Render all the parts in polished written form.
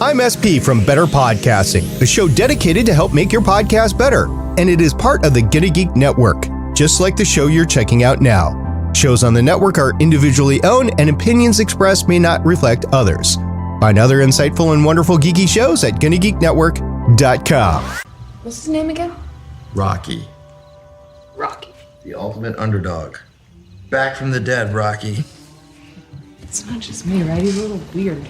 I'm SP from Better Podcasting, the show dedicated to help make your podcast better. And it is part of the Get a Geek Network, just like the show you're checking out now. Shows on the network are individually owned and opinions expressed may not reflect others. Find other insightful and wonderful geeky shows at GetAGeekNetwork.com. What's his name again? Rocky. Rocky. The ultimate underdog. Back from the dead, Rocky. It's not just me, right? He's a little weird.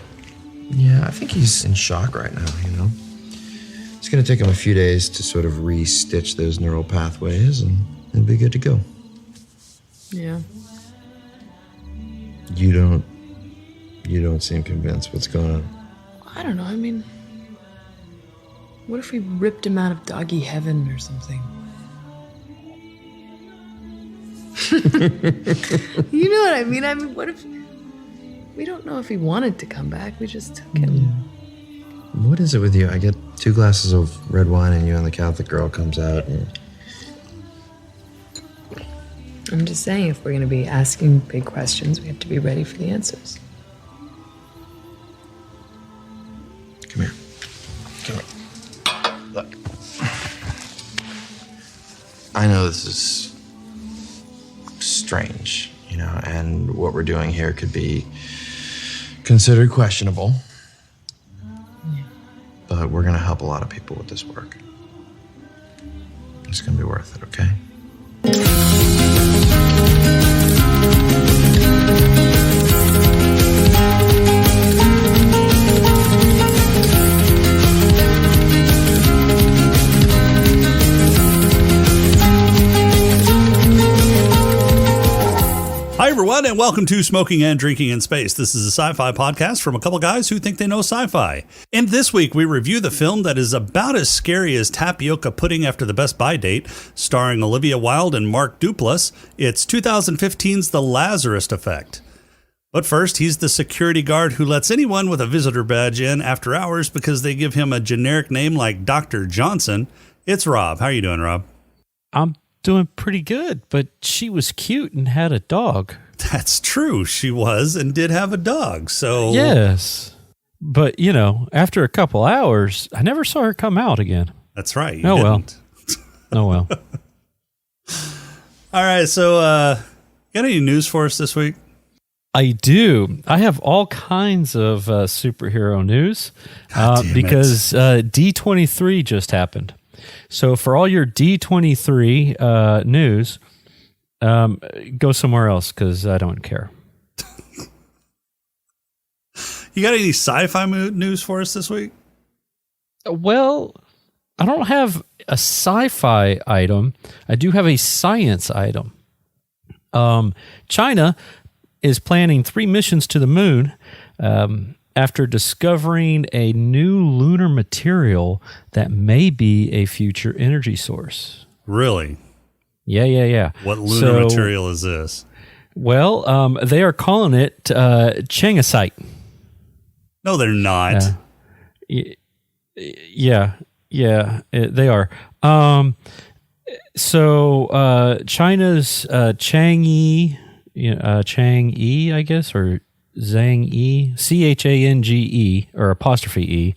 Yeah, I think he's in shock right now, you know? It's going to take him a few days to sort of re-stitch those neural pathways, and he'll be good to go. Yeah. You don't seem convinced. What's going on? I don't know. I mean, what if we ripped him out of doggy heaven or something? You know what I mean? I mean, what if... We don't know if he wanted to come back. We just took him. Yeah. What is it with you? I get 2 glasses of red wine and you and the Catholic girl comes out. And... I'm just saying, if we're going to be asking big questions, we have to be ready for the answers. Come here. Come here. Look. I know this is strange, you know, and what we're doing here could be considered questionable. Yeah. But we're going to help a lot of people with this work. It's going to be worth it, okay? Hi, everyone, and welcome to Smoking and Drinking in Space. This is a sci-fi podcast from a couple guys who think they know sci-fi. And this week, we review the film that is about as scary as tapioca pudding after the Best Buy date, starring Olivia Wilde and Mark Duplass. It's 2015's The Lazarus Effect. But first, he's the security guard who lets anyone with a visitor badge in after hours because they give him a generic name like Dr. Johnson. It's Rob. How are you doing, Rob? I'm doing pretty good, but she was cute and had a dog. That's true. She was and did have a dog. So yes, but you know, after a couple hours, I never saw her come out again. That's right. You didn't. Oh well. All right. So, got any news for us this week? I do. I have all kinds of superhero news because D23 just happened. So for all your D23 news, go somewhere else because I don't care. You got any sci-fi news for us this week? Well, I don't have a sci-fi item. I do have a science item. China is planning 3 missions to the moon after discovering a new lunar material that may be a future energy source. Really? Yeah. What lunar material is this? Well, they are calling it Changasite. No, they're not. Yeah, they are. China's Chang'e, Chang'e, I guess, or Zhang'e, Change, or apostrophe E.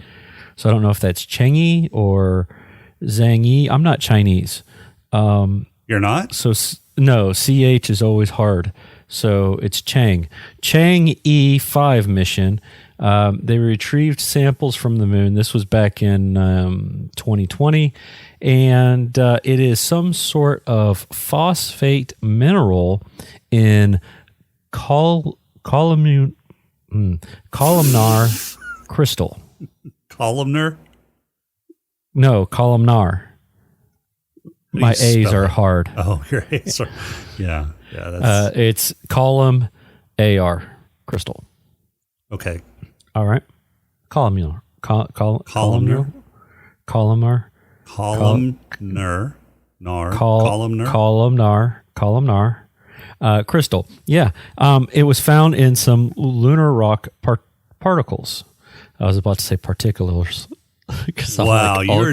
So I don't know if that's Chang'e or Zhang'e. I'm not Chinese. You're not? So no, CH is always hard. So it's Chang'e 5 mission. They retrieved samples from the moon. This was back in 2020. And it is some sort of phosphate mineral in columnar crystal. Columnar? No, columnar. My A's are hard. Oh, your A's are... Yeah. That's... it's column AR crystal. Okay. All right. Columnar. Columnar. Crystal. Yeah. It was found in some lunar rock particles. I was about to say particulars. Wow, you're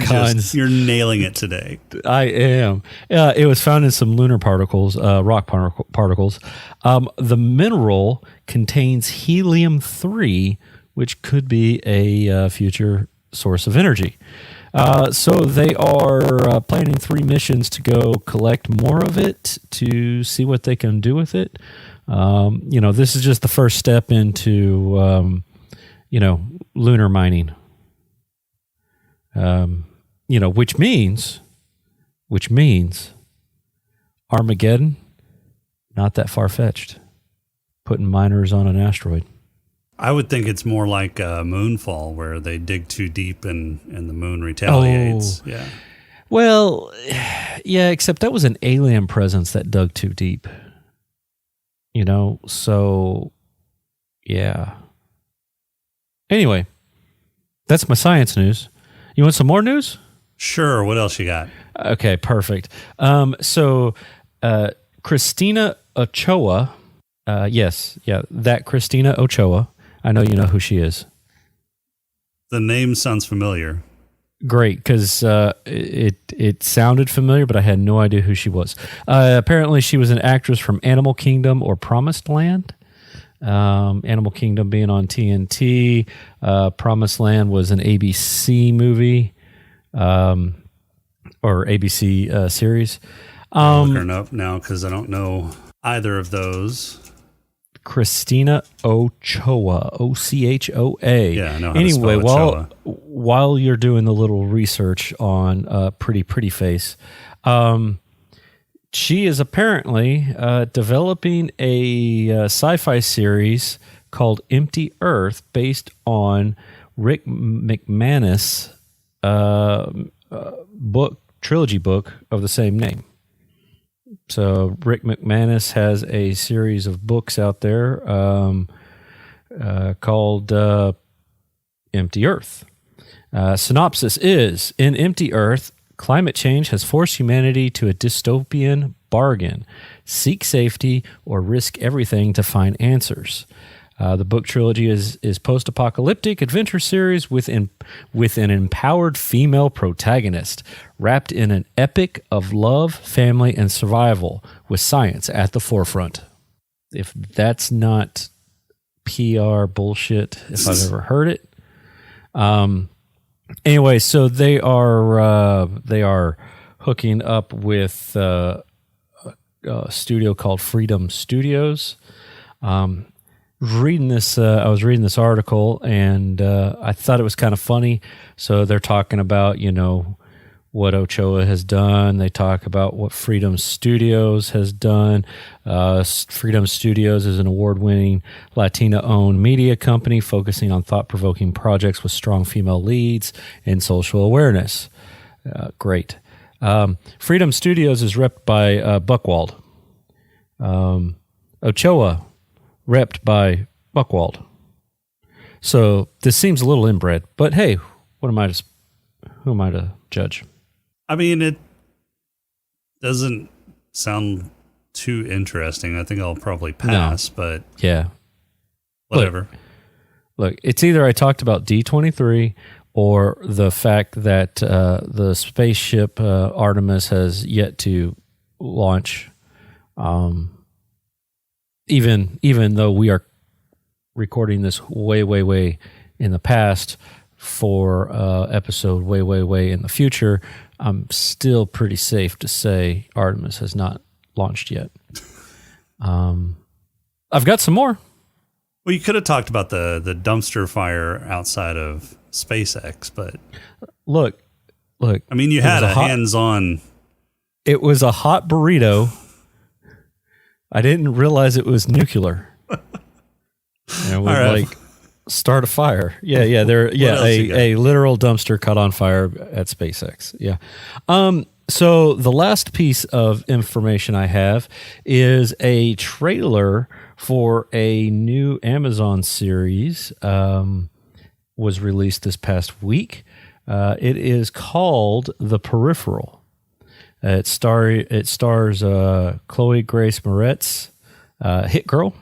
nailing it today. I am. It was found in some lunar particles, rock particles. The mineral contains helium-3, which could be a future source of energy. So they are planning 3 missions to go collect more of it to see what they can do with it. This is just the first step into, lunar mining. Which means Armageddon, not that far-fetched. Putting miners on an asteroid. I would think it's more like a moonfall where they dig too deep and the moon retaliates. Yeah. Well, yeah, except that was an alien presence that dug too deep. So, yeah. Anyway, that's my science news. You want some more news? Sure. What else you got? Okay, perfect. Christina Ochoa, that Christina Ochoa. I know you know who she is. The name sounds familiar. Great, because it sounded familiar, but I had no idea who she was. Apparently, she was an actress from Animal Kingdom or Promised Land. Animal Kingdom being on TNT. Promised Land was an ABC movie or ABC series. I'm looking her up now because I don't know either of those. Christina Ochoa, Ochoa. Yeah, I know how anyway, to spell Ochoa. while you're doing the little research on Pretty Face, she is apparently developing a sci-fi series called Empty Earth based on Rick McManus' trilogy book of the same name. So Rick McManus has a series of books out there called Empty Earth. Synopsis is, in Empty Earth, climate change has forced humanity to a dystopian bargain. Seek safety or risk everything to find answers. The book trilogy is post-apocalyptic adventure series with an empowered female protagonist wrapped in an epic of love, family, and survival with science at the forefront. If that's not PR bullshit, if I've ever heard it. Anyway, so they are hooking up with a studio called Freedom Studios. I was reading this article, and I thought it was kind of funny. So they're talking about, what Ochoa has done. They talk about what Freedom Studios has done. Freedom Studios is an award-winning Latina-owned media company focusing on thought-provoking projects with strong female leads and social awareness. Great. Freedom Studios is repped by Buchwald. Ochoa, repped by Buchwald. So this seems a little inbred, but hey, who am I to judge? I mean, it doesn't sound too interesting. I think I'll probably pass, but yeah, whatever. Look, it's either I talked about D23 or the fact that the spaceship Artemis has yet to launch. Even though we are recording this way in the past for episode way in the future, I'm still pretty safe to say Artemis has not launched yet. I've got some more. Well, you could have talked about the dumpster fire outside of SpaceX, but look. I mean, you had hands-on. It was a hot burrito. I didn't realize it was nuclear. And it would right. start a fire. Yeah. A literal dumpster caught on fire at SpaceX. Yeah. So the last piece of information I have is a trailer for a new Amazon series was released this past week. It is called The Peripheral. It stars Chloe Grace Moretz, Hit Girl,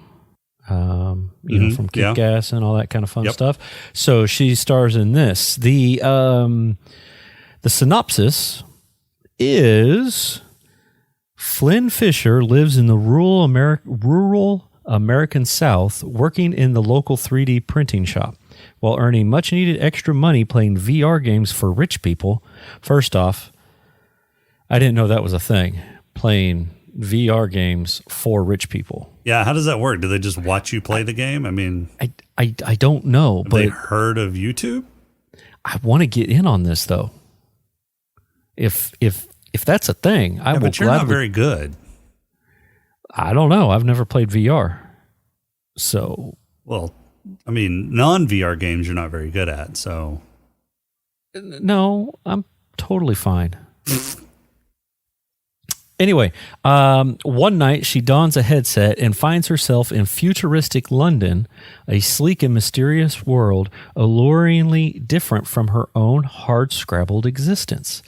from Kick-Ass and all that kind of fun stuff. So she stars in this. The synopsis is Flynn Fisher lives in the rural American South, working in the local 3D printing shop. while earning much needed extra money playing VR games for rich people. First off, I didn't know that was a thing, playing VR games for rich people. Yeah, how does that work? Do they just watch you play the game? I mean, I don't know, have but they heard of YouTube? I want to get in on this though. If that's a thing, I will but you're gladly. not very good. I don't know. I've never played VR. So, Well, I mean, non-VR games you're not very good at, so. no, I'm totally fine. Anyway, one night she dons a headset and finds herself in futuristic London, a sleek and mysterious world alluringly different from her own hard-scrabbled existence.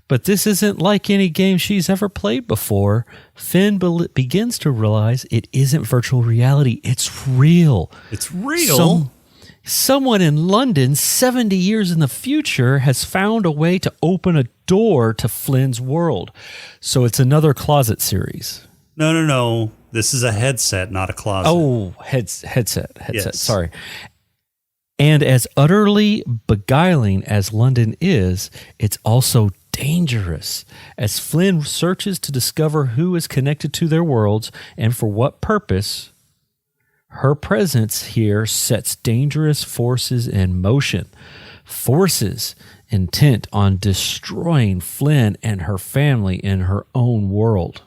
But this isn't like any game she's ever played before. Finn begins to realize it isn't virtual reality. It's real. It's real? Someone in London 70 years in the future has found a way to open a door to Flynn's world. So it's another closet series. No. This is a headset, not a closet. Oh, headset. Yes. Sorry. And as utterly beguiling as London is, it's also dangerous as Flynn searches to discover who is connected to their worlds and for what purpose. Her presence here sets dangerous forces in motion, forces intent on destroying Flynn and her family in her own world.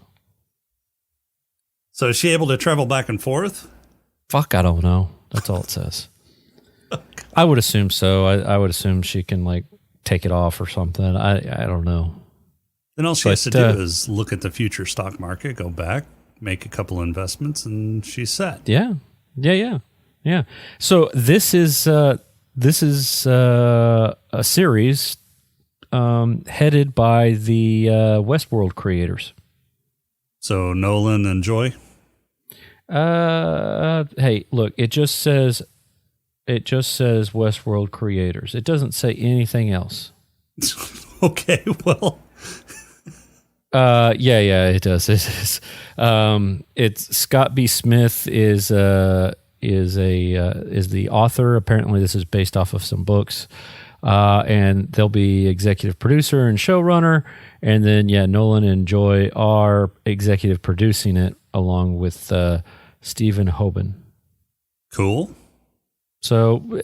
So is she able to travel back and forth? Fuck, I don't know. That's all it says. I would assume so. I would assume she can like take it off or something. I don't know. Then all she has to do is look at the future stock market, go back, make a couple investments, and she's set. Yeah. So this is a series headed by the Westworld creators. So Nolan and Joy. Hey, look! It just says Westworld creators. It doesn't say anything else. Okay, well. Yeah, it does. It is. It's Scott B. Smith is the author. Apparently, this is based off of some books, and they'll be executive producer and showrunner. And then, Nolan and Joy are executive producing it along with Stephen Hoban. Cool. So,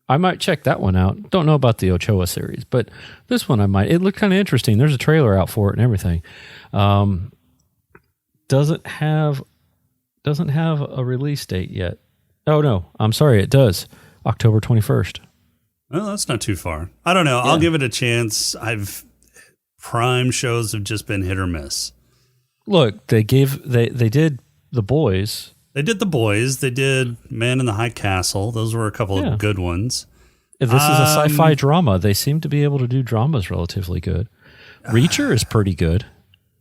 I might check that one out. Don't know about the Ochoa series, but this one I might. It looked kind of interesting. There's a trailer out for it and everything. Doesn't have a release date yet. Oh no, I'm sorry, it does. October 21st. Well, that's not too far. I don't know. Yeah. I'll give it a chance. Prime shows have just been hit or miss. Look, they did The Boys. They did The Boys. They did Man in the High Castle. Those were a couple of good ones. This is a sci-fi drama. They seem to be able to do dramas relatively good. Reacher is pretty good.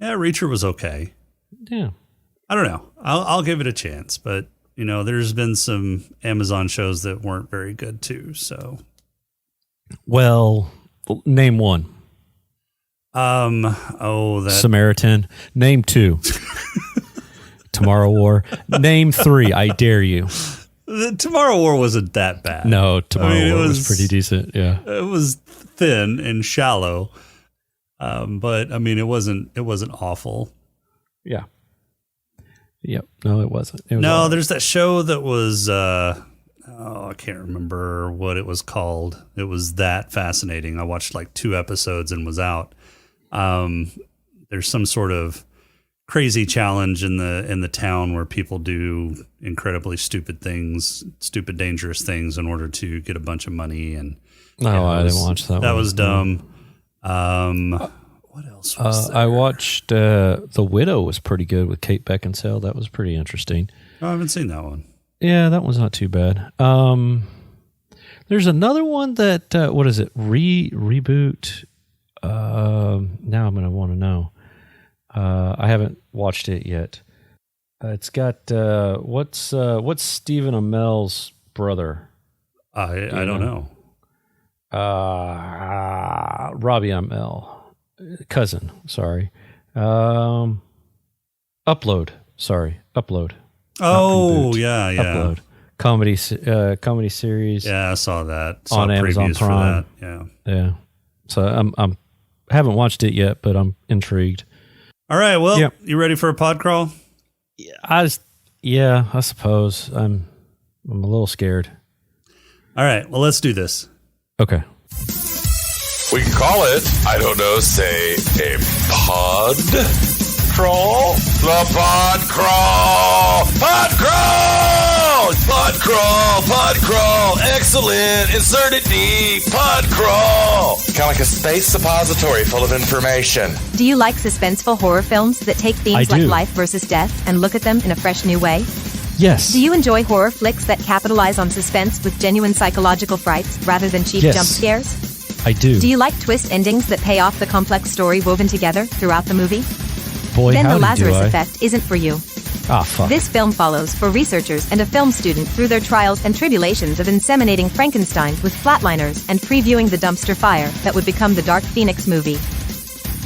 Yeah, Reacher was okay. Yeah. I don't know. I'll give it a chance, but there's been some Amazon shows that weren't very good too. So, well, name one. Samaritan. Name two. Tomorrow War. Name three. I dare you. The Tomorrow War wasn't that bad. No, Tomorrow War was pretty decent. Yeah, it was thin and shallow, but it wasn't awful. Yeah. Yep. No, it wasn't. There's that show that was. I can't remember what it was called. It was that fascinating. I watched like 2 episodes and was out. There's some sort of crazy challenge in the town where people do incredibly stupid things, stupid dangerous things in order to get a bunch of money. And I didn't watch that. That was dumb. What else was there? I watched The Widow was pretty good with Kate Beckinsale. That was pretty interesting. I haven't seen that one. Yeah, that one's not too bad. There's another one that what is it? Reboot. Now I'm going to want to know. I haven't watched it yet. It's got what's Stephen Amell's brother? I don't know. Robbie Amell, cousin. Sorry. Upload. Sorry, Upload. Oh yeah. Upload. comedy series. Yeah, I saw that. Saw on Amazon previews for Prime. that. Yeah. So I'm haven't watched it yet, but I'm intrigued. All right. Well, You ready for a pod crawl? I suppose I'm a little scared. All right. Well, let's do this. Okay. We can call it, I don't know, say a pod crawl? The pod crawl! Pod crawl! Pod crawl! Pod crawl! Excellent! Insert it deep! Pod crawl! Kind of like a space suppository full of information. Do you like suspenseful horror films that take themes like life versus death and look at them in a fresh new way? Yes. Do you enjoy horror flicks that capitalize on suspense with genuine psychological frights rather than cheap jump scares? I do. Do you like twist endings that pay off the complex story woven together throughout the movie? Boy, then the howdy Lazarus do I. Effect isn't for you. Ah, fuck. This film follows 4 researchers and a film student through their trials and tribulations of inseminating Frankenstein with flatliners and previewing the dumpster fire that would become the Dark Phoenix movie.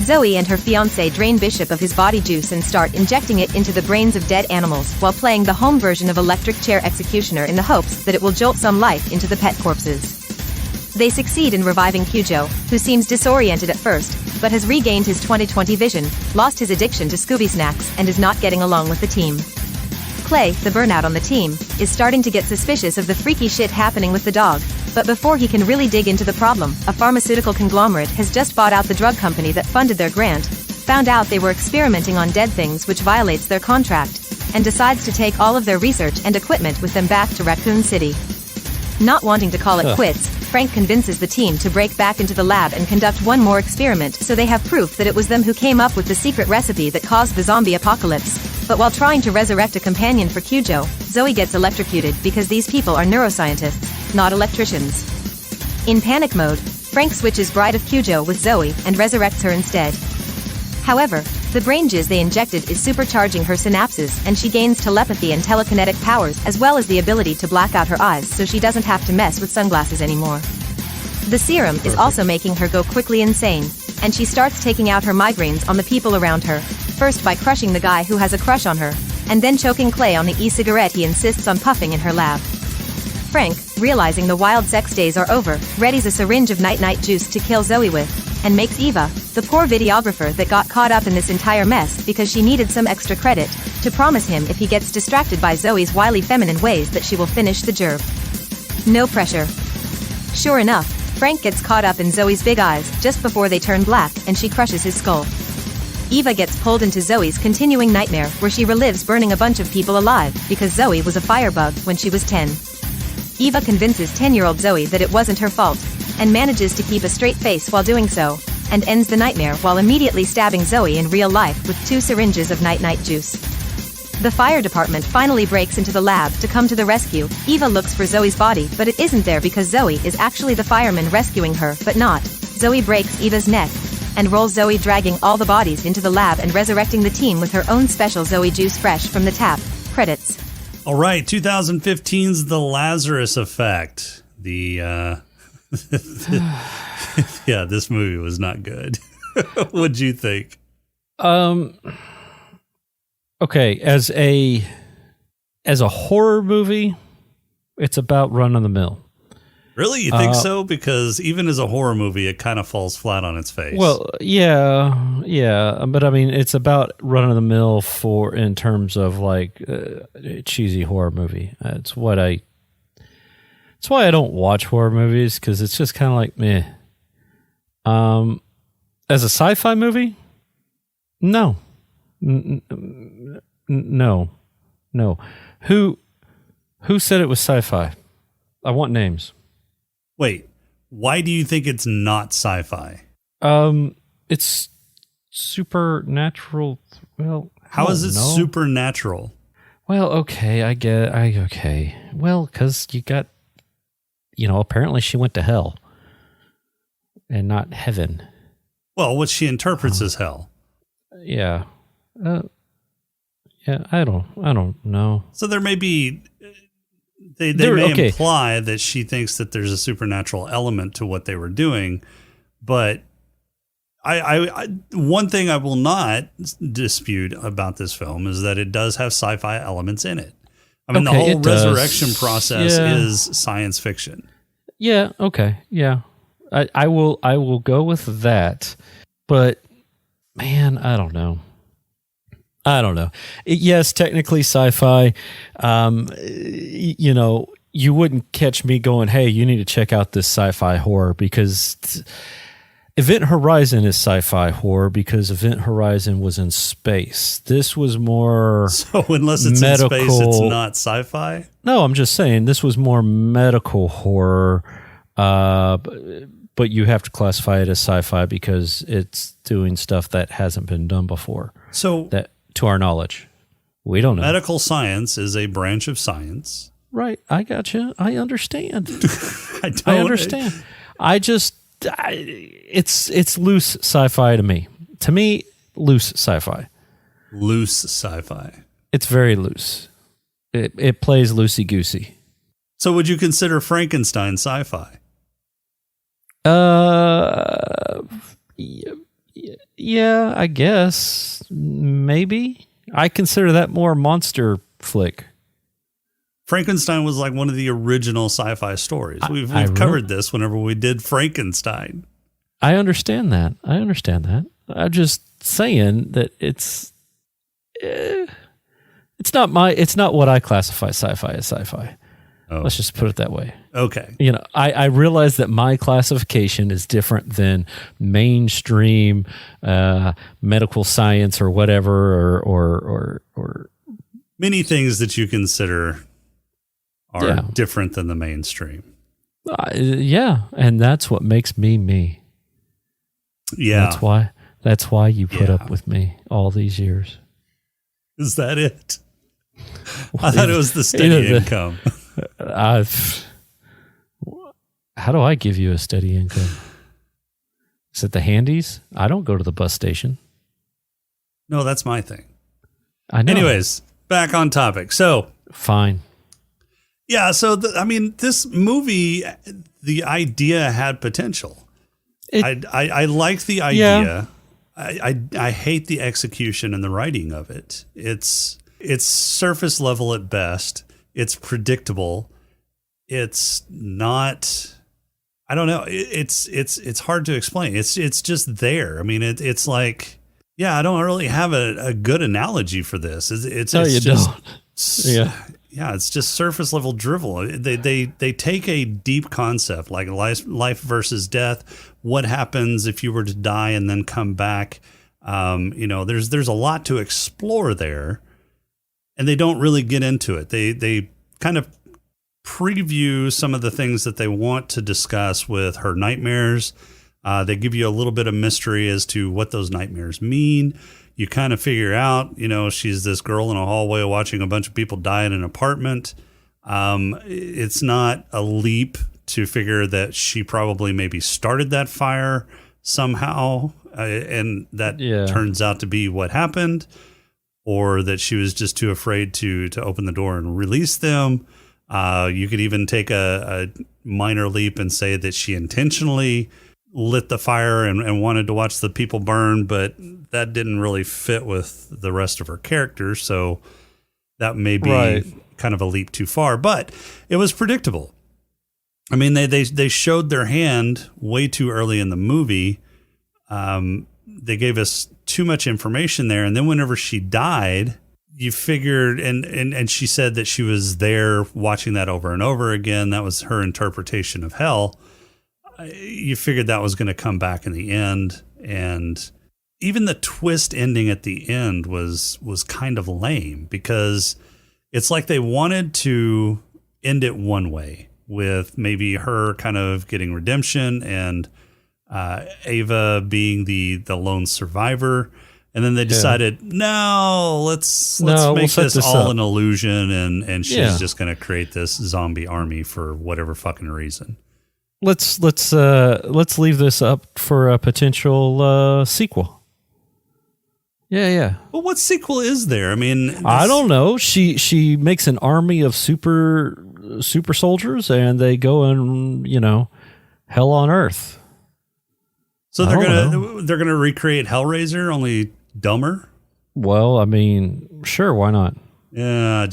Zoe and her fiancé drain Bishop of his body juice and start injecting it into the brains of dead animals while playing the home version of Electric Chair Executioner in the hopes that it will jolt some life into the pet corpses. They succeed in reviving Cujo, who seems disoriented at first, but has regained his 20/20 vision, lost his addiction to Scooby snacks, and is not getting along with the team. Clay, the burnout on the team, is starting to get suspicious of the freaky shit happening with the dog, but before he can really dig into the problem, a pharmaceutical conglomerate has just bought out the drug company that funded their grant, found out they were experimenting on dead things which violates their contract, and decides to take all of their research and equipment with them back to Raccoon City. Not wanting to call it quits, Frank convinces the team to break back into the lab and conduct one more experiment so they have proof that it was them who came up with the secret recipe that caused the zombie apocalypse. But while trying to resurrect a companion for Cujo, Zoe gets electrocuted because these people are neuroscientists, not electricians. In panic mode, Frank switches Bride of Cujo with Zoe and resurrects her instead. However, the brain jizz they injected is supercharging her synapses and she gains telepathy and telekinetic powers as well as the ability to black out her eyes so she doesn't have to mess with sunglasses anymore. The serum is also making her go quickly insane, and she starts taking out her migraines on the people around her, first by crushing the guy who has a crush on her, and then choking Clay on the e-cigarette he insists on puffing in her lab. Frank, realizing the wild sex days are over, readies a syringe of night-night juice to kill Zoe with, and makes Eva, the poor videographer that got caught up in this entire mess because she needed some extra credit, to promise him if he gets distracted by Zoe's wily feminine ways that she will finish the job. No pressure. Sure enough, Frank gets caught up in Zoe's big eyes just before they turn black and she crushes his skull. Eva gets pulled into Zoe's continuing nightmare where she relives burning a bunch of people alive because Zoe was a firebug when she was 10. Eva convinces 10-year-old Zoe that it wasn't her fault, and manages to keep a straight face while doing so, and ends the nightmare while immediately stabbing Zoe in real life with 2 syringes of night-night juice. The fire department finally breaks into the lab to come to the rescue. Eva looks for Zoe's body, but it isn't there because Zoe is actually the fireman rescuing her, but not. Zoe breaks Eva's neck, and rolls Zoe, dragging all the bodies into the lab and resurrecting the team with her own special Zoe juice fresh from the tap. Credits. All right, 2015's The Lazarus Effect. Yeah, this movie was not good. What'd you think? Okay, as a horror movie, it's about run of the mill. Really? You think so? Because even as a horror movie, it kind of falls flat on its face. Well, yeah, but I mean, it's about run of the mill in terms of like cheesy horror movie. It's why I don't watch horror movies, because it's just kind of like meh. As a sci-fi movie, no. No. Who said it was sci-fi? I want names. Wait, why do you think it's not sci-fi? It's supernatural. Well, how is it supernatural? Well, okay, okay. Well, because you got, apparently she went to hell and not heaven. Well, what she interprets as hell. Yeah. Yeah, I don't know. So there may be, they may imply that she thinks that there's a supernatural element to what they were doing, but I one thing I will not dispute about this film is that it does have sci-fi elements in it. I mean, Okay, the whole it does. resurrection process Yeah. is science fiction. Yeah. Okay. Yeah. I will go with that. But man, I don't know. Yes, technically sci-fi. You wouldn't catch me going, "Hey, you need to check out this sci-fi horror," because Event Horizon is sci-fi horror because Event Horizon was in space. This was more So unless it's medical. in space, it's not sci-fi. No, I'm just saying this was more medical horror, but you have to classify it as sci-fi because it's doing stuff that hasn't been done before. So That, to our knowledge, we don't know. medical science is a branch of science. Right? I got you. I understand. I don't I understand. It's loose sci-fi to me. To me, loose sci-fi. Loose sci-fi. It's very loose. It plays loosey goosey. So would you consider Frankenstein sci-fi? Yeah, I guess maybe. I consider that more monster flick. Frankenstein was like one of the original sci-fi stories. We've covered this whenever we did Frankenstein. I understand that. I'm just saying that it's not what I classify sci-fi as sci-fi. Oh, Let's just put it that way. okay. I realize that my classification is different than mainstream medical science or whatever, or Many things that you consider are Yeah. different than the mainstream. yeah, and that's what makes me me. Yeah. That's why you put Yeah. up with me all these years. Is that it? I thought it was the steady Either the- income. How do I give you a steady income? Is it the handies? I don't go to the bus station. No, that's my thing. I know. Anyways, back on topic. So, Fine. yeah, so this movie, the idea had potential. I like the idea. I hate the execution and the writing of it. It's surface level at best. It's predictable. It's not. I don't know. It's hard to explain. It's just there. I mean, it's like, yeah, I don't really have a good analogy for this. It's No, you just, don't. Yeah. Yeah, it's just surface level drivel. They take a deep concept like life versus death. What happens if you were to die and then come back? There's a lot to explore there, and they don't really get into it. They kind of preview some of the things that they want to discuss with her nightmares. They give you a little bit of mystery as to what those nightmares mean. You kind of figure out, she's this girl in a hallway watching a bunch of people die in an apartment. It's not a leap to figure that she probably maybe started that fire somehow, and that turns out to be what happened, or that she was just too afraid to open the door and release them. You could even take a minor leap and say that she intentionally lit the fire and wanted to watch the people burn, but that didn't really fit with the rest of her character. So that may be kind of a leap too far, but it was predictable. I mean, they showed their hand way too early in the movie. They gave us too much information there. And then whenever she died, you figured, and she said that she was there watching that over and over again. That was her interpretation of hell. You figured that was going to come back in the end. And even the twist ending at the end was kind of lame, because it's like they wanted to end it one way, with maybe her kind of getting redemption and Ava being the lone survivor. And then they decided, no, let's make this all an illusion, and she's just going to create this zombie army for whatever fucking reason. Let's leave this up for a potential sequel. Yeah. But what sequel is there? I mean, I don't know. She makes an army of super soldiers, and they go and hell on earth. So they're gonna recreate Hellraiser, only dumber. Well, I mean, sure, why not? Yeah,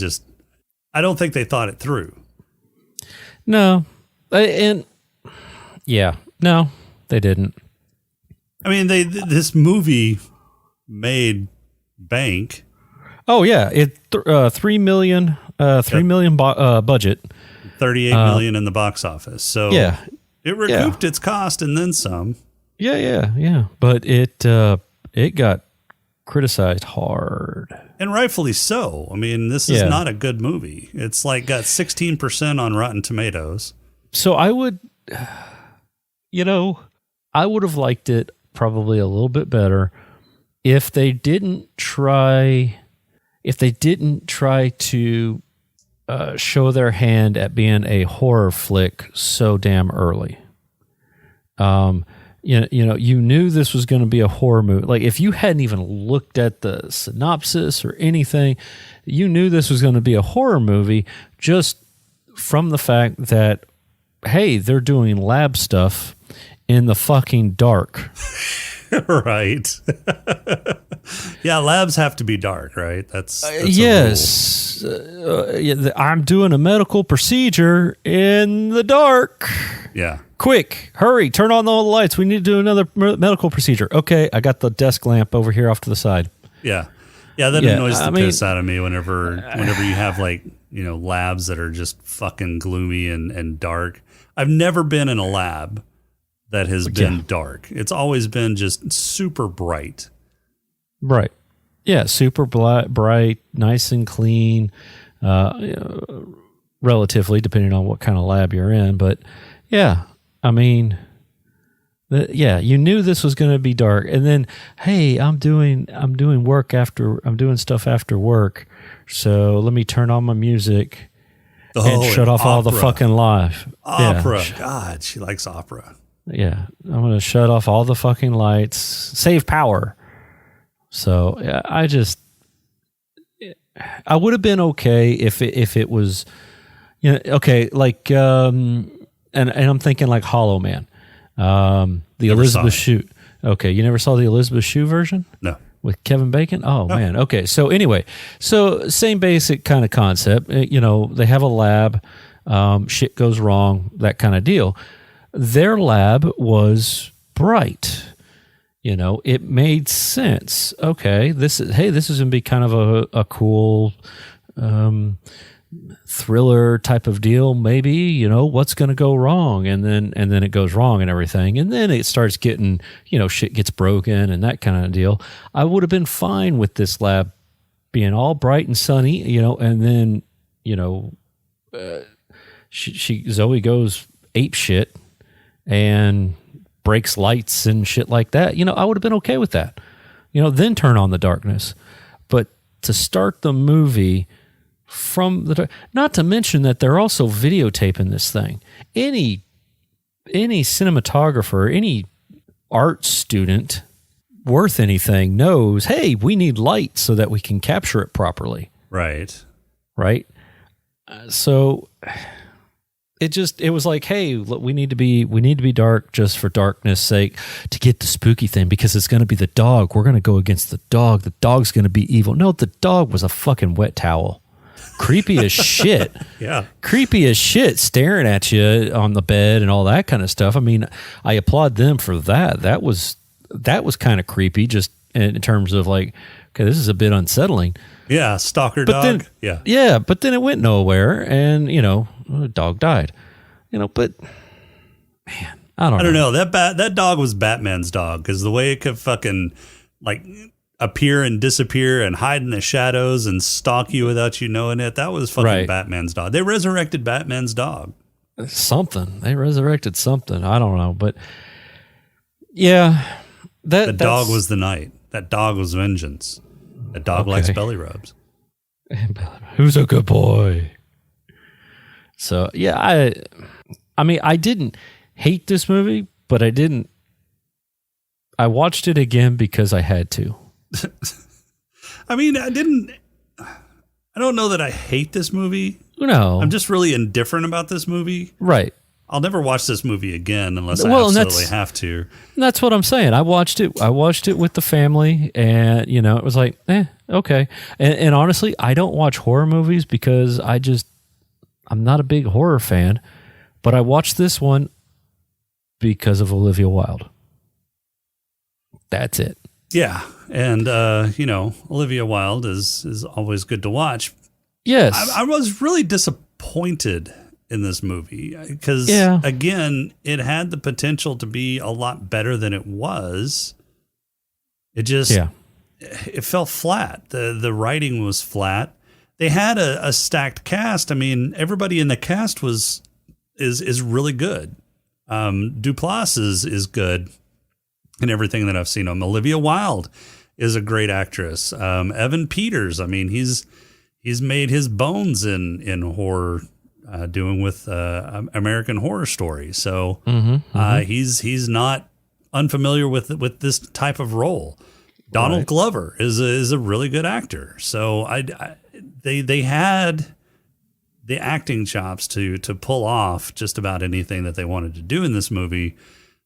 I don't think they thought it through. No. No, they didn't. I mean, this movie made bank. Oh yeah, it $3 million budget, 38 million in the box office. So yeah, it recouped its cost and then some. Yeah. But it got criticized hard, and rightfully so. I mean, this is not a good movie. It's like got 16% on Rotten Tomatoes. So I would have liked it probably a little bit better if they didn't try to show their hand at being a horror flick so damn early. You knew this was going to be a horror movie. Like, if you hadn't even looked at the synopsis or anything, you knew this was going to be a horror movie just from the fact that, hey, they're doing lab stuff in the fucking dark. Right. Yeah, labs have to be dark, right? That's yes. I'm doing a medical procedure in the dark. Yeah. Quick, hurry, turn on all the lights. We need to do another medical procedure. Okay, I got the desk lamp over here off to the side. Yeah. Yeah, that annoys the piss out of me whenever you have labs that are just fucking gloomy and dark. I've never been in a lab that has been dark. It's always been just super bright. Right. Yeah, super bright, nice and clean, relatively, depending on what kind of lab you're in. But yeah, I mean, you knew this was going to be dark. And then, hey, I'm doing stuff after work. So let me turn on my music and shut off all the fucking live. Opera. Yeah. God, she likes opera. Yeah, I'm going to shut off all the fucking lights, save power. So I would have been okay if it was, okay, like, and I'm thinking like Hollow Man, the Never Elizabeth Shue. Okay, you never saw the Elizabeth Shue version? No. With Kevin Bacon? Oh, man. Okay, so anyway, same basic kind of concept. They have a lab, shit goes wrong, that kind of deal. Their lab was bright. It made sense. Okay, this is going to be kind of a cool thriller type of deal. Maybe, what's going to go wrong, and then it goes wrong and everything, and then it starts getting, shit gets broken and that kind of deal. I would have been fine with this lab being all bright and sunny, and then Zoe goes ape shit and breaks lights and shit like that. I would have been okay with that. Then turn on the darkness. But to start the movie from the dark, not to mention that they're also videotaping this thing. Any cinematographer, any art student worth anything knows, hey, we need light so that we can capture it properly. Right. Right. So it was like, hey, look, we need to be dark just for darkness sake, to get the spooky thing, because it's going to be the dog. We're going to go against the dog. The dog's going to be evil. No, the dog was a fucking wet towel. Creepy as shit. Yeah. Creepy as shit, staring at you on the bed and all that kind of stuff. I mean, I applaud them for that. That was kind of creepy, just in terms of like, okay, this is a bit unsettling. Yeah, stalker dog. Yeah, but then it went nowhere, and the dog died. But man, I don't know. That dog was Batman's dog, because the way it could fucking like appear and disappear and hide in the shadows and stalk you without you knowing it, that was fucking Batman's dog. They resurrected Batman's dog. They resurrected something. I don't know, but yeah, that dog was the night. That dog was vengeance. That dog likes belly rubs. Who's a good boy? So yeah, I mean, I didn't hate this movie, but I watched it again because I had to. I mean, I don't know that I hate this movie. No. I'm just really indifferent about this movie. Right. I'll never watch this movie again unless I absolutely have to. That's what I'm saying. I watched it with the family, and it was like, Okay. And honestly, I don't watch horror movies because I'm not a big horror fan, but I watched this one because of Olivia Wilde. That's it. Yeah. And, Olivia Wilde is always good to watch. Yes. I was really disappointed in this movie because, again, it had the potential to be a lot better than it was. It just, it fell flat. The writing was flat. They had a stacked cast. I mean, everybody in the cast is really good. Duplass is good in everything that I've seen him. Olivia Wilde is a great actress. Evan Peters, I mean, he's made his bones in horror, doing with American Horror Story. So he's not unfamiliar with this type of role. Donald Glover is a really good actor. So they had the acting chops to pull off just about anything that they wanted to do in this movie.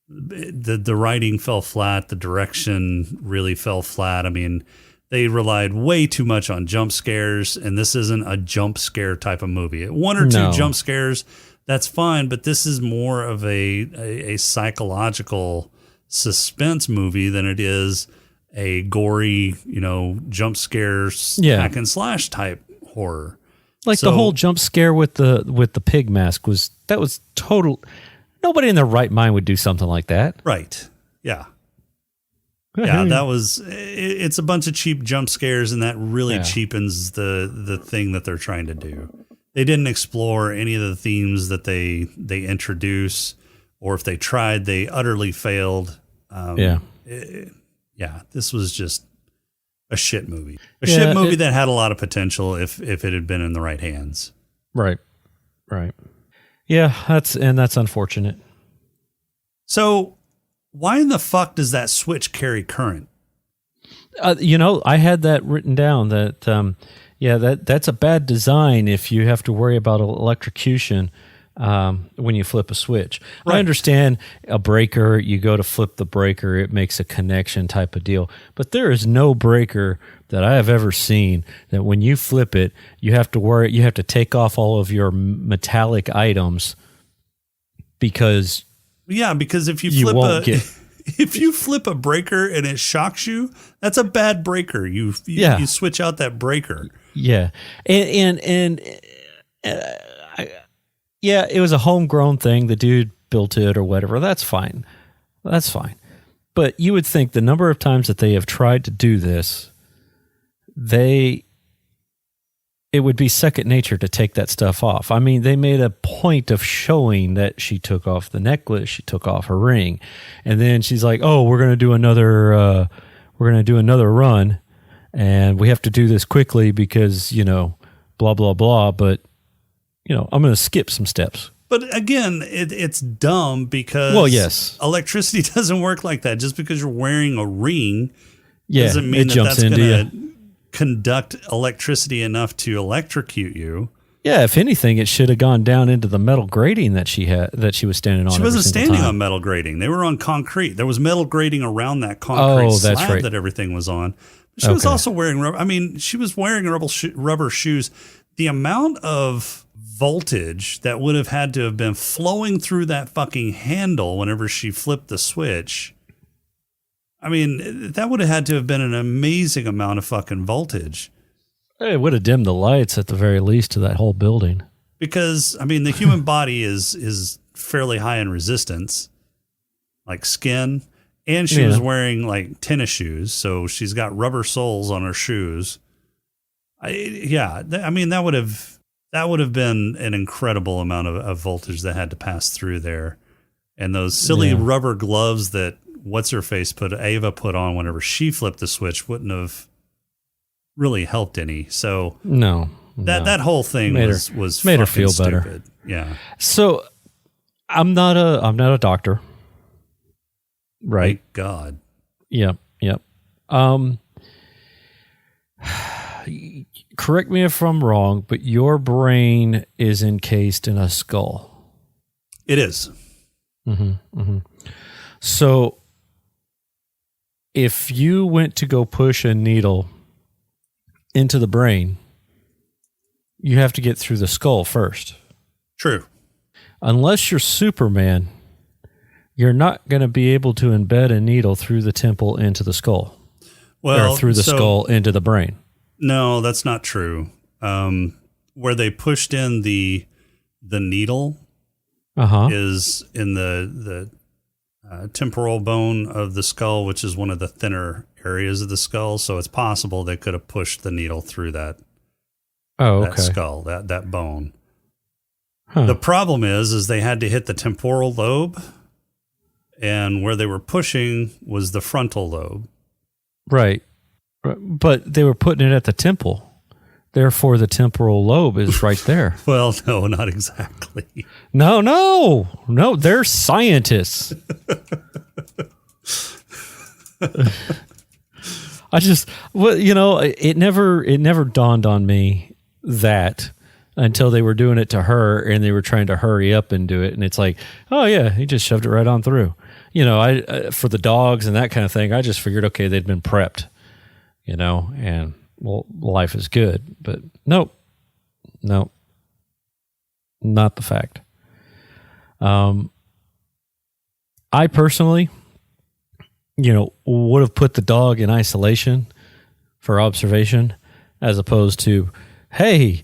The writing fell flat. The direction really fell flat. I mean, they relied way too much on jump scares, and this isn't a jump scare type of movie. One or two jump scares, that's fine, but this is more of a psychological suspense movie than it is a gory, jump scare hack and slash type horror. Like the whole jump scare with the pig mask was total. Nobody in their right mind would do something like that. Right. Yeah. Yeah, that was. It's a bunch of cheap jump scares, and that really cheapens the thing that they're trying to do. They didn't explore any of the themes that they introduce, or if they tried, they utterly failed. This was just a shit movie. A shit movie that had a lot of potential if it had been in the right hands. Right. Yeah, that's unfortunate. So, why in the fuck does that switch carry current? I had that written down that that's a bad design if you have to worry about electrocution when you flip a switch. Right. I understand a breaker, you go to flip the breaker, it makes a connection type of deal. But there is no breaker that I have ever seen that when you flip it, you have to take off all of your metallic items because if you flip a breaker and it shocks you, that's a bad breaker. You switch out that breaker. Yeah. It was a homegrown thing. The dude built it or whatever. That's fine. But you would think the number of times that they have tried to do this, it would be second nature to take that stuff off. I mean, they made a point of showing that she took off the necklace, she took off her ring, and then she's like, "Oh, we're going to do another run, and we have to do this quickly because blah blah blah." But I'm going to skip some steps. But again, it's dumb because electricity doesn't work like that. Just because you're wearing a ring doesn't mean that's going to conduct electricity enough to electrocute you. Yeah, if anything, it should have gone down into the metal grating that she was standing on. She wasn't standing on metal grating. They were on concrete. There was metal grating around that concrete slab that everything was on. She was also wearing rubber. I mean, she was wearing rubber shoes. The amount of voltage that would have had to have been flowing through that fucking handle whenever she flipped the switch. I mean, that would have had to have been an amazing amount of fucking voltage. It would have dimmed the lights at the very least to that whole building. Because, I mean, the human body is fairly high in resistance, like skin. And she was wearing like tennis shoes, so she's got rubber soles on her shoes. That would have been an incredible amount of voltage that had to pass through there. And those silly rubber gloves that Ava put on whenever she flipped the switch wouldn't have really helped any. So that whole thing was made her feel stupid. Better. Yeah. So I'm not a doctor. Right. Thank God. Yep. Correct me if I'm wrong, but your brain is encased in a skull. It is. Mm-hmm. So if you went to go push a needle into the brain, you have to get through the skull first. True. Unless you're Superman, you're not going to be able to embed a needle through the temple into the skull. Well, or through the skull into the brain. No, that's not true. Where they pushed in the needle is in the temporal bone of the skull, which is one of the thinner areas of the skull. So it's possible they could have pushed the needle through that skull, that bone. Huh. The problem is they had to hit the temporal lobe, and where they were pushing was the frontal lobe. Right. But they were putting it at the temple. Therefore, the temporal lobe is right there. Well, no, not exactly. No. They're scientists. It never dawned on me that until they were doing it to her and they were trying to hurry up and do it. And it's like, oh yeah, he just shoved it right on through. For the dogs and that kind of thing, I just figured, okay, they'd been prepped, and well, life is good, but nope, not the fact. I personally, would have put the dog in isolation for observation as opposed to, hey,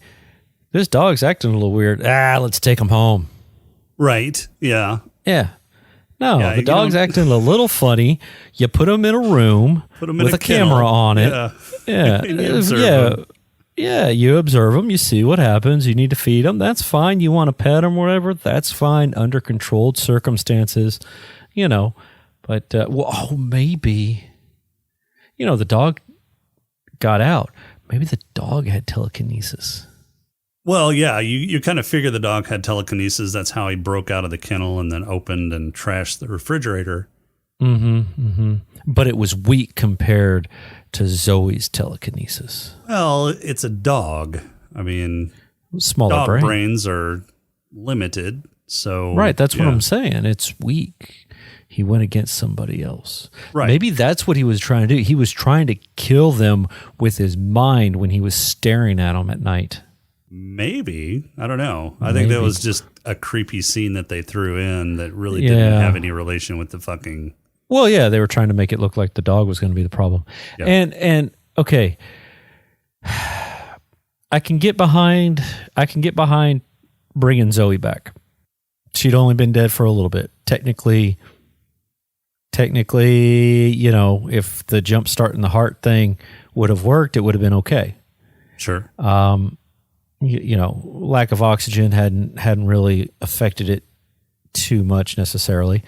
this dog's acting a little weird. Let's take him home. Right. Yeah. Yeah. No, the dog's acting a little funny. You put him in a room with a camera on it. Yeah. Yeah. You observe him. You see what happens. You need to feed him. That's fine. You want to pet him, whatever. That's fine under controlled circumstances, But, maybe, the dog got out. Maybe the dog had telekinesis. Well, yeah, you kind of figure the dog had telekinesis. That's how he broke out of the kennel and then opened and trashed the refrigerator. But it was weak compared to Zoe's telekinesis. Well, it's a dog. I mean, smaller dog brains are limited. So right, that's what I'm saying. It's weak. He went against somebody else. Right. Maybe that's what he was trying to do. He was trying to kill them with his mind when he was staring at them at night. Maybe. I don't know. I think that was just a creepy scene that they threw in that really didn't have any relation with the fucking... Well, yeah, they were trying to make it look like the dog was going to be the problem. Yep. And okay, I can get behind bringing Zoe back. She'd only been dead for a little bit. Technically, if the jump start in the heart thing would have worked, it would have been okay. Sure. Lack of oxygen hadn't really affected it too much necessarily.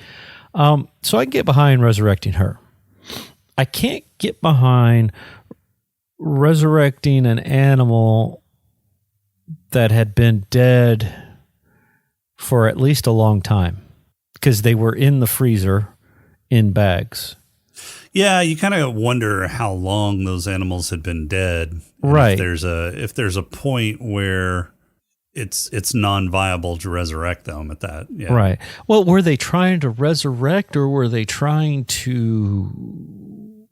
So I can get behind resurrecting her. I can't get behind resurrecting an animal that had been dead for at least a long time because they were in the freezer in bags. Yeah, you kind of wonder how long those animals had been dead. Right. If there's a point where it's non-viable to resurrect them at that. Yeah. Right. Well, were they trying to resurrect or were they trying to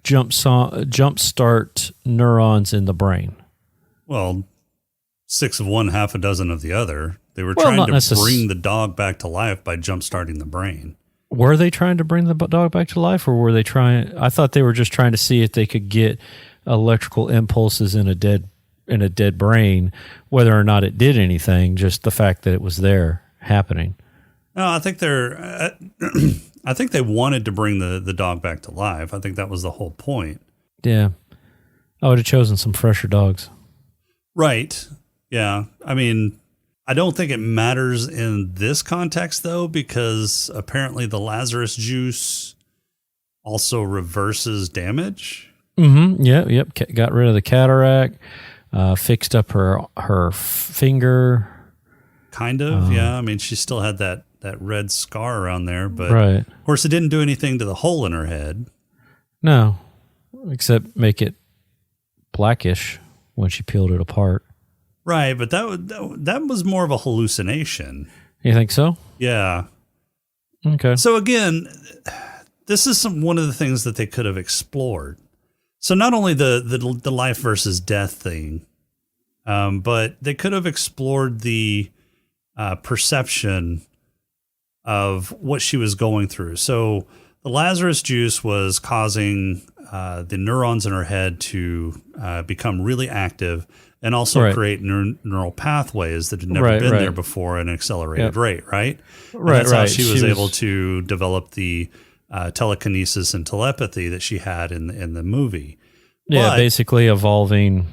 jumpstart neurons in the brain? Well, 6 of one, half a dozen of the other. They were trying to bring the dog back to life by jumpstarting the brain. Were they trying to bring the dog back to life, or were they trying? I thought they were just trying to see if they could get electrical impulses in a dead brain, whether or not it did anything. Just the fact that it was there happening. No, I think I think they wanted to bring the dog back to life. I think that was the whole point. Yeah, I would have chosen some fresher dogs. Right. Yeah. I mean, I don't think it matters in this context, though, because apparently the Lazarus juice also reverses damage. Mm-hmm. Yep. Got rid of the cataract, fixed up her finger. Kind of, yeah. I mean, she still had that red scar around there, but right. Of course it didn't do anything to the hole in her head. No, except make it blackish when she peeled it apart. Right, but that was more of a hallucination. You think so? Yeah. Okay. So again, this is one of the things that they could have explored. So not only the life versus death thing, but they could have explored the perception of what she was going through. So the Lazarus juice was causing the neurons in her head to become really active and also create neural pathways that had never been there before at an accelerated rate, right? And that's how she was able to develop the telekinesis and telepathy that she had in the movie. Yeah, basically evolving.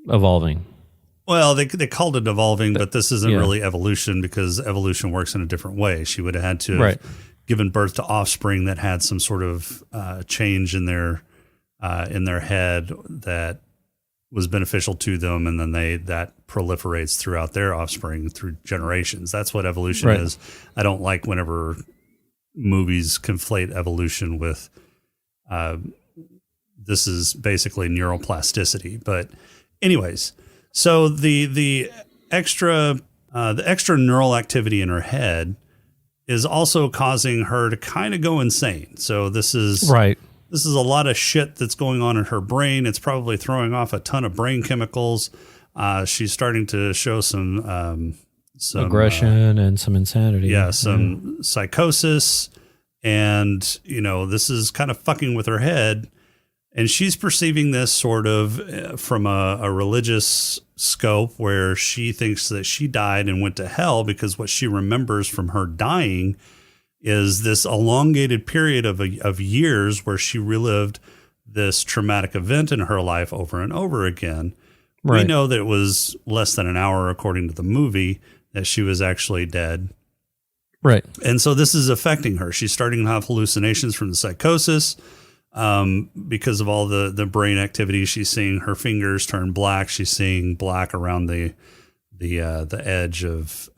Well, they called it evolving, but this isn't really evolution because evolution works in a different way. She would have had to have given birth to offspring that had some sort of change in their head that was beneficial to them, and then that proliferates throughout their offspring through generations. That's what evolution is. I don't like whenever movies conflate evolution with this is basically neuroplasticity. But anyways, so the extra neural activity in her head is also causing her to kind of go insane. So this is This is a lot of shit that's going on in her brain. It's probably throwing off a ton of brain chemicals. She's starting to show some aggression and some insanity. Yeah, some psychosis. And, this is kind of fucking with her head. And she's perceiving this sort of from a religious scope where she thinks that she died and went to hell because what she remembers from her dying is this elongated period of years where she relived this traumatic event in her life over and over again. We know that it was less than an hour, according to the movie, that she was actually dead. Right. And so this is affecting her. She's starting to have hallucinations from the psychosis because of all the brain activity. She's seeing her fingers turn black. She's seeing black around the edge of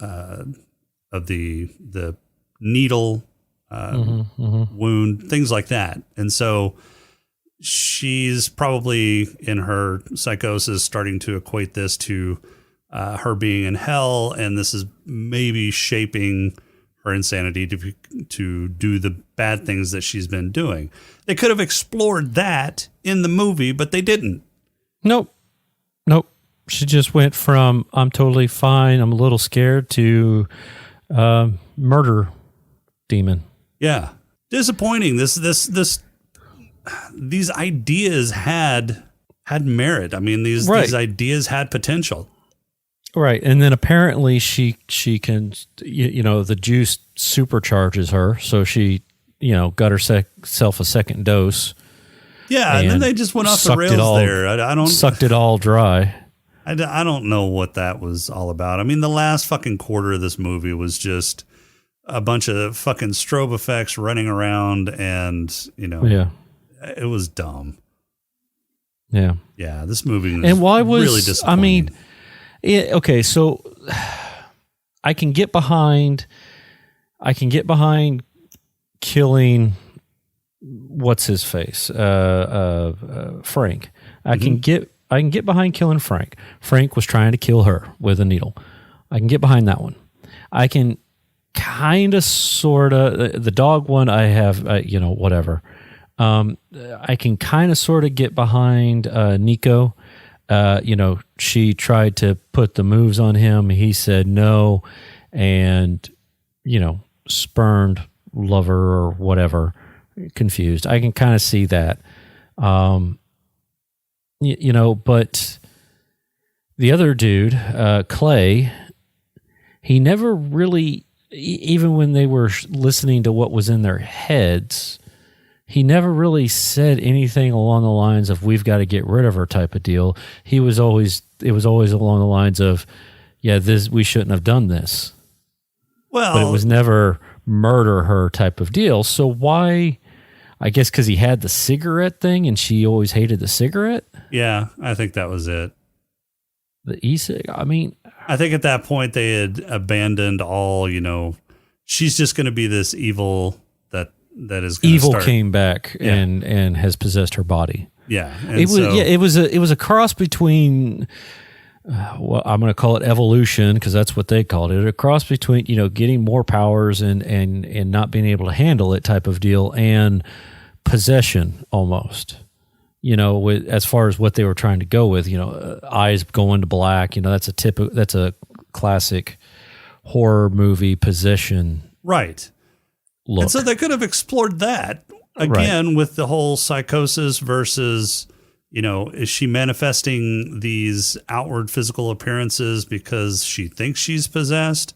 the needle wound, things like that. And so she's probably in her psychosis starting to equate this to her being in hell, and this is maybe shaping her insanity to do the bad things that she's been doing. They could have explored that in the movie, but they didn't. Nope. She just went from I'm totally fine, I'm a little scared, to murder demon. Yeah. Disappointing. These ideas had merit. I mean, these ideas had potential. Right. And then apparently she can, the juice supercharges her. So she, got herself a second dose. Yeah. And then they just went off the rails there. I don't sucked it all dry. I don't know what that was all about. I mean, the last fucking quarter of this movie was just a bunch of fucking strobe effects running around and, it was dumb. Yeah. Yeah. This movie was really disappointing. I mean, okay, so I can get behind killing what's his face, Frank. I can get behind killing Frank. Frank was trying to kill her with a needle. I can get behind that one. I can kind of sort of the dog one. I have whatever. I can kind of sort of get behind Nico. She tried to put the moves on him. He said no, and, spurned lover or whatever, confused. I can kind of see that. But the other dude, Clay, he never really, even when they were listening to what was in their heads, he never really said anything along the lines of "we've got to get rid of her" type of deal. It was always along the lines of, "Yeah, we shouldn't have done this." Well, but it was never murder her type of deal. So why? I guess because he had the cigarette thing, and she always hated the cigarette. Yeah, I think that was it. The e-cig. I mean, I think at that point they had abandoned all. She's just going to be this evil that is evil came back and has possessed her body. Yeah, it was a cross between well, I'm going to call it evolution because that's what they called it. A cross between getting more powers and not being able to handle it type of deal and possession almost. as far as what they were trying to go with, eyes going to black, that's a classic horror movie possession. Right. Look. And so they could have explored that again with the whole psychosis versus, is she manifesting these outward physical appearances because she thinks she's possessed,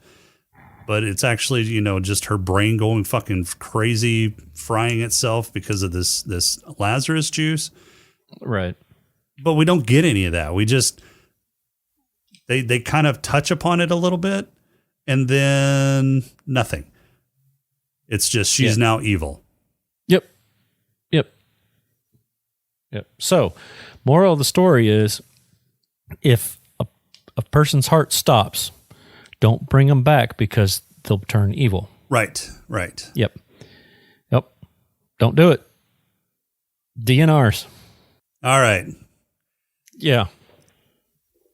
but it's actually, just her brain going fucking crazy, frying itself because of this Lazarus juice. Right. But we don't get any of that. We just, they kind of touch upon it a little bit and then nothing. It's just, she's now evil. Yep. So, moral of the story is, if a person's heart stops, don't bring them back because they'll turn evil. Right. Yep. Don't do it. DNRs. All right. Yeah.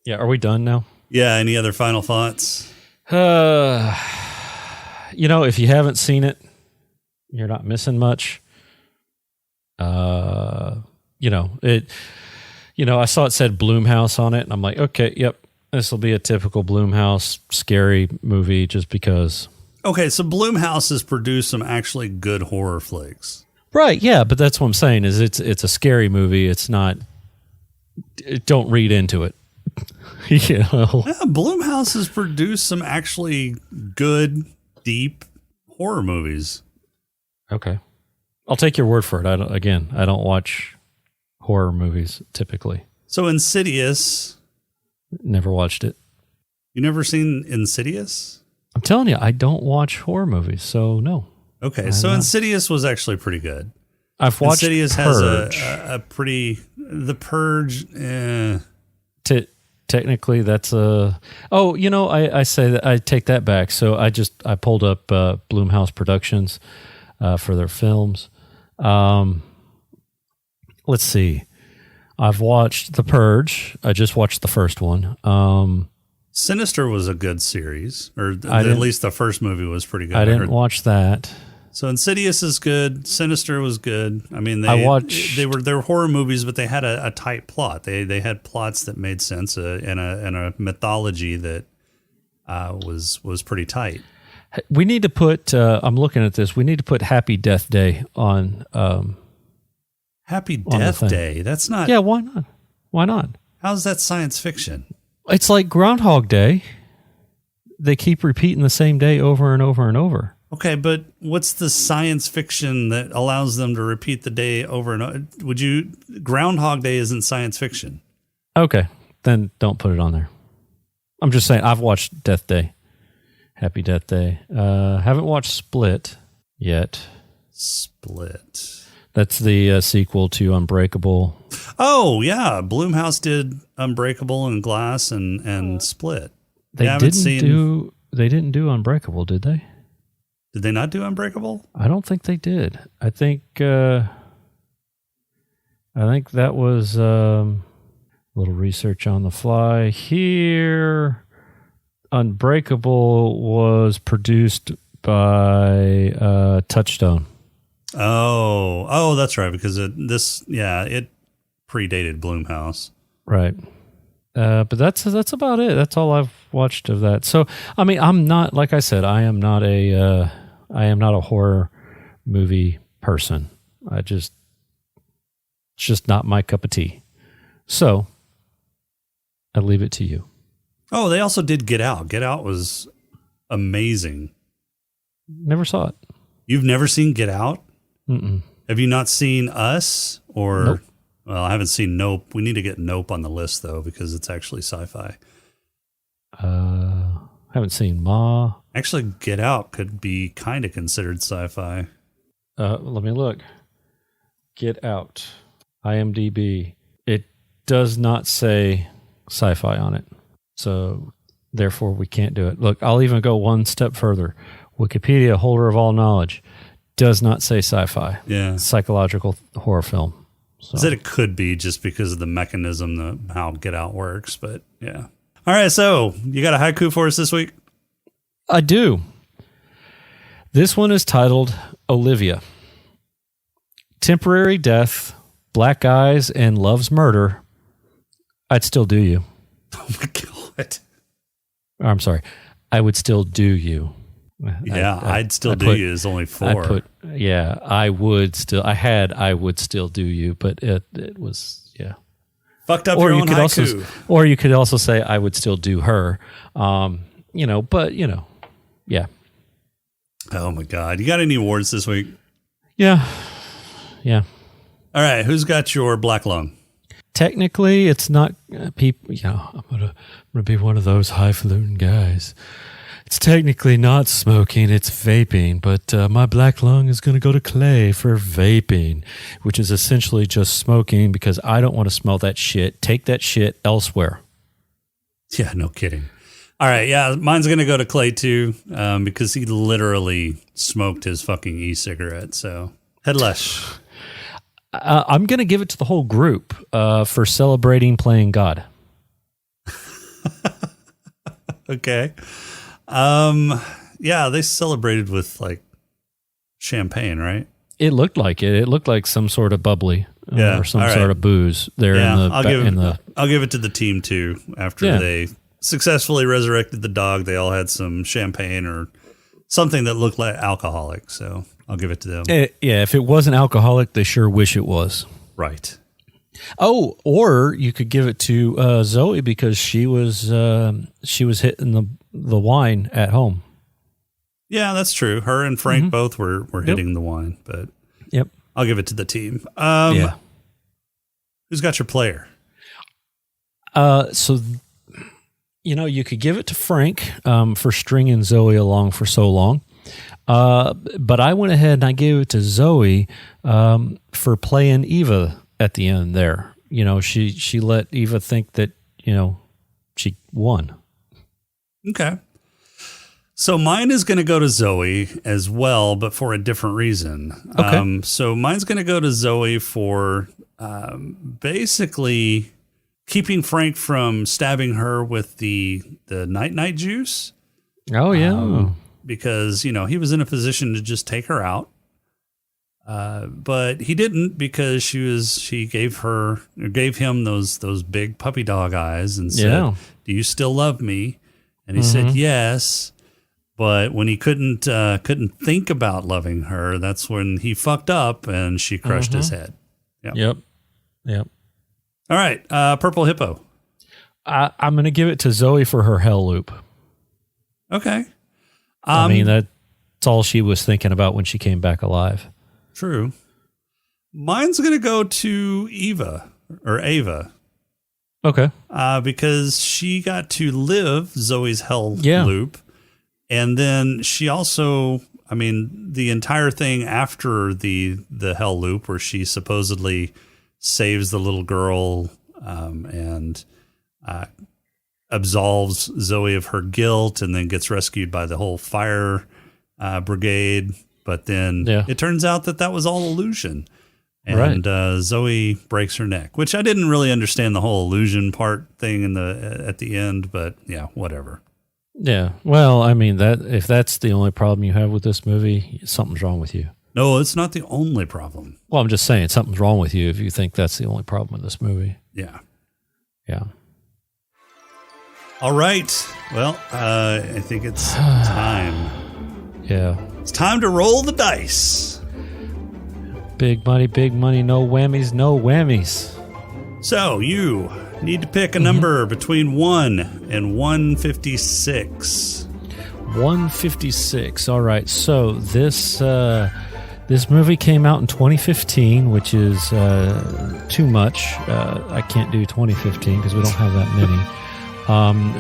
Are we done now? Yeah. Any other final thoughts? If you haven't seen it, you're not missing much. I saw it said Blumhouse on it, and I'm like, okay, yep, this will be a typical Blumhouse scary movie just because. Okay, so Blumhouse has produced some actually good horror flicks. Right, yeah, but that's what I'm saying is it's a scary movie. It's not. Don't read into it. Yeah, Blumhouse has produced some actually good, deep horror movies. Okay. I'll take your word for it. I don't watch horror movies typically. So Insidious. Never watched it. You never seen Insidious? I'm telling you, I don't watch horror movies, so no. Okay, so Insidious was actually pretty good. I've watched Insidious Purge. has a pretty... The Purge... Technically, that's a... Oh, I say that I take that back. So I pulled up Blumhouse Productions for their films. Let's see. I've watched The Purge. I just watched the first one. Sinister was a good series, or at least the first movie was pretty good. I didn't watch that. So Insidious is good. Sinister was good. I mean, they were horror movies, but they had a tight plot. They had plots that made sense and a mythology that was pretty tight. We need to put. I'm looking at this. We need to put Happy Death Day on. Happy Death Day. That's not. Yeah, why not? Why not? How's that science fiction? It's like Groundhog Day. They keep repeating the same day over and over and over. Okay, but what's the science fiction that allows them to repeat the day over and over? Groundhog Day isn't science fiction. Okay, then don't put it on there. I'm just saying, I've watched Death Day. Happy Death Day. Haven't watched Split yet. Split. That's the sequel to Unbreakable. Oh, yeah. Blumhouse did Unbreakable and Glass and Split. They didn't do Unbreakable, did they? Did they not do Unbreakable? I don't think they did. I think that was a little research on the fly here. Unbreakable was produced by Touchstone. Oh, that's right. Because it predated Blumhouse. Right. But that's about it. That's all I've watched of that. So, I mean, I'm not, like I said, I am not a horror movie person. It's just not my cup of tea. So I leave it to you. Oh, they also did Get Out. Get Out was amazing. Never saw it. You've never seen Get Out? Mm-mm. Have you not seen Us or? Nope. Well, I haven't seen Nope. We need to get Nope on the list though, because it's actually sci-fi. Haven't seen Ma. Actually, Get Out could be kind of considered sci-fi. Let me look. Get Out. IMDb. It does not say sci-fi on it. So therefore we can't do it. Look, I'll even go one step further. Wikipedia, holder of all knowledge, does not say sci-fi. Yeah. Psychological horror film. So. Said it could be just because of the mechanism, how Get Out works, but yeah. All right, so you got a haiku for us this week? I do. This one is titled Olivia. Temporary death, black eyes and loves murder, I'd still do you. Oh my God. I'm sorry. I would still do you. Yeah, I'd still do you is only 4. I would still do you, but it was, yeah. Fucked up your own haiku. Also, or you could also say I would still do her. Yeah. Oh my God. You got any awards this week? Yeah. Yeah. All right. Who's got your black lung? Technically, it's not people. I'm gonna be one of those highfalutin guys. It's technically not smoking; it's vaping. But my black lung is gonna go to Clay for vaping, which is essentially just smoking because I don't want to smell that shit. Take that shit elsewhere. Yeah, no kidding. All right, yeah, mine's gonna go to Clay too, because he literally smoked his fucking e-cigarette. So, Headlesh. I'm going to give it to the whole group for celebrating playing God. Okay. Yeah, they celebrated with like champagne, right? It looked like it. It looked like some sort of bubbly or some sort of booze there I'll give it to the team too. After they successfully resurrected the dog, they all had some champagne or something that looked like alcoholic. So I'll give it to them. If it wasn't alcoholic, they sure wish it was. Right. Oh, or you could give it to Zoe because she was hitting the wine at home. Yeah, that's true. Her and Frank both were hitting the wine, but I'll give it to the team. Who's got your player? You could give it to Frank for stringing Zoe along for so long. But I went ahead and I gave it to Zoe for playing Eva at the end there. She let Eva think that, she won. Okay. So mine is going to go to Zoe as well, but for a different reason. Okay. So mine's going to go to Zoe for basically keeping Frank from stabbing her with the night juice. Oh, yeah. Because, he was in a position to just take her out. But he didn't because she gave him those big puppy dog eyes and said, "Do you still love me?" And he said, "Yes." But when he couldn't think about loving her, that's when he fucked up and she crushed his head. Yep. All right. Purple Hippo. I'm going to give it to Zoe for her hell loop. Okay. That's all she was thinking about when she came back alive. True. Mine's going to go to Ava. Okay. Because she got to live Zoe's hell loop. And then she also, the entire thing after the hell loop where she supposedly saves the little girl and absolves Zoe of her guilt and then gets rescued by the whole fire brigade. But then it turns out that was all illusion. And Zoe breaks her neck, which I didn't really understand the whole illusion part thing at the end. But yeah, whatever. Yeah. Well, if that's the only problem you have with this movie, something's wrong with you. No, it's not the only problem. Well, I'm just saying something's wrong with you if you think that's the only problem with this movie. Yeah. Yeah. All right. Well, I think it's time. Yeah. It's time to roll the dice. Big money, no whammies, no whammies. So you need to pick a number between 1 and 156. 156. All right. So this movie came out in 2015, which is too much. I can't do 2015 because we don't have that many.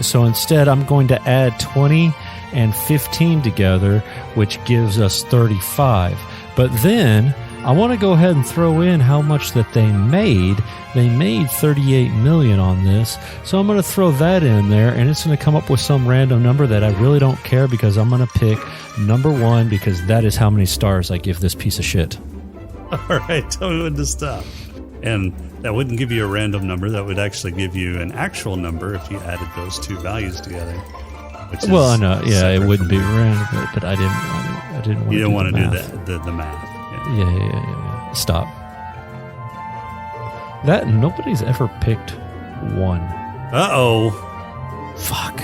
So instead, I'm going to add 20 and 15 together, which gives us 35. But then I want to go ahead and throw in how much that they made. They made $38 million on this. So I'm going to throw that in there, and it's going to come up with some random number that I really don't care because I'm going to pick number 1 because that is how many stars I give this piece of shit. All right, tell me when to stop. And that wouldn't give you a random number. That would actually give you an actual number if you added those two values together. Well, I know. Yeah, it wouldn't be random, but I didn't want to do the math. The math. Yeah. Stop. That nobody's ever picked one. Uh-oh. Fuck.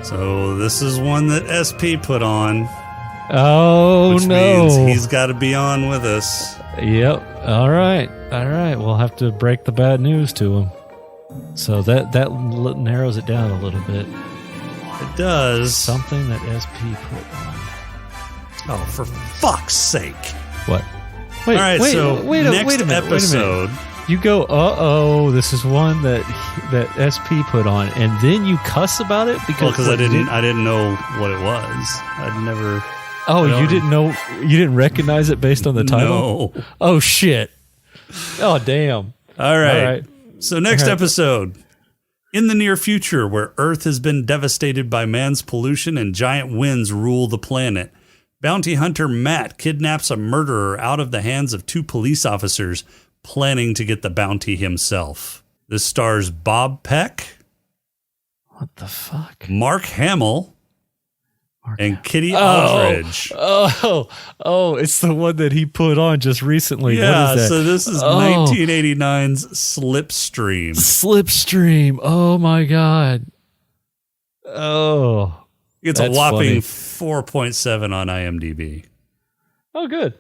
So this is one that SP put on. Oh, which no. means he's got to be on with us. Yep. All right. We'll have to break the bad news to him. So that narrows it down a little bit. It does. Something that SP put on. Oh, for fuck's sake. What? All right, so next episode. You go, this is one that SP put on, and then you cuss about it because I didn't know what it was. I'd never. Oh, you didn't know? You didn't recognize it based on the title? No. Oh shit! Oh damn! All right. So next episode. In the near future, where Earth has been devastated by man's pollution and giant winds rule the planet, bounty hunter Matt kidnaps a murderer out of the hands of 2 police officers, planning to get the bounty himself. This stars Bob Peck. What the fuck? Mark Hamill. And Kitty Aldridge. Oh, it's the one that he put on just recently. Yeah, what is that? So this is 1989's Slipstream. Slipstream. Oh my God. Oh. It's a whopping 4.7 on IMDb. Oh, good.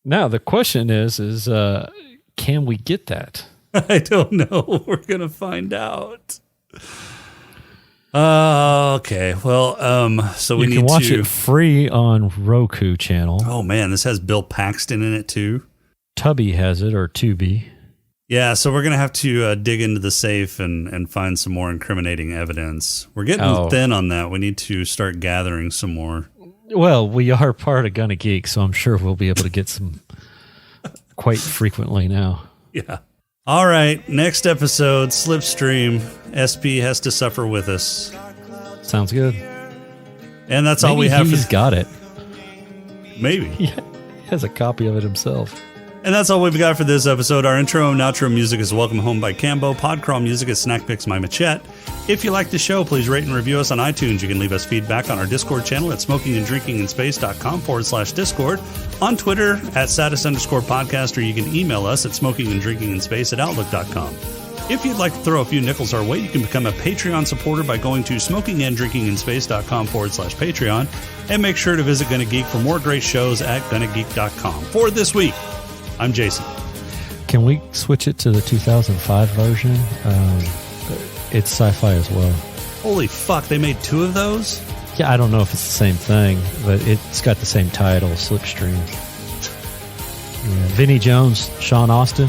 Now the question is can we get that? I don't know. We're gonna find out. Okay. Well, so we you can watch it free on Roku channel. Oh man, this has Bill Paxton in it too. Tubby has it, or Tubi. Yeah, so we're gonna have to dig into the safe and find some more incriminating evidence. We're getting thin on that. We need to start gathering some more. Well, we are part of Gonna Geek, so I'm sure we'll be able to get some quite frequently now. Yeah. All right, next episode, Slipstream. SP has to suffer with us. Sounds good. And that's all we have. He's got it. Maybe. Yeah, he has a copy of it himself. And that's all we've got for this episode. Our intro and outro music is Welcome Home by Cambo. Podcrawl music is Snack Picks by Machette. If you like the show, please rate and review us on iTunes. You can leave us feedback on our Discord channel at smokinganddrinkinginspace.com/Discord, on Twitter at @status_podcast, or you can email us at smokinganddrinkinginspace@outlook.com. If you'd like to throw a few nickels our way, you can become a Patreon supporter by going to smokinganddrinkinginspace.com/Patreon, and make sure to visit Gonna Geek for more great shows at gonnageek.com. For this week, I'm Jason. Can we switch it to the 2005 version? It's sci-fi as well. Holy fuck, they made 2 of those? Yeah, I don't know if it's the same thing, but it's got the same title, Slipstream. Yeah. Vinnie Jones, Sean Austin.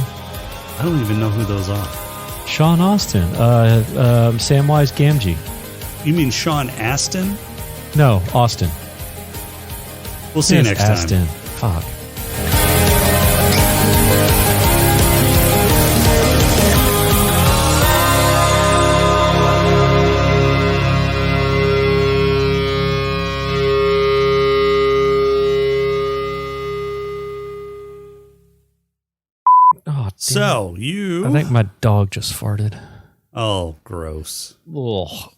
I don't even know who those are. Sean Austin, Samwise Gamgee. You mean Sean Astin? No, Austin. We'll see you next time. Astin. Fuck. So, you... I think my dog just farted. Oh, gross. Ugh.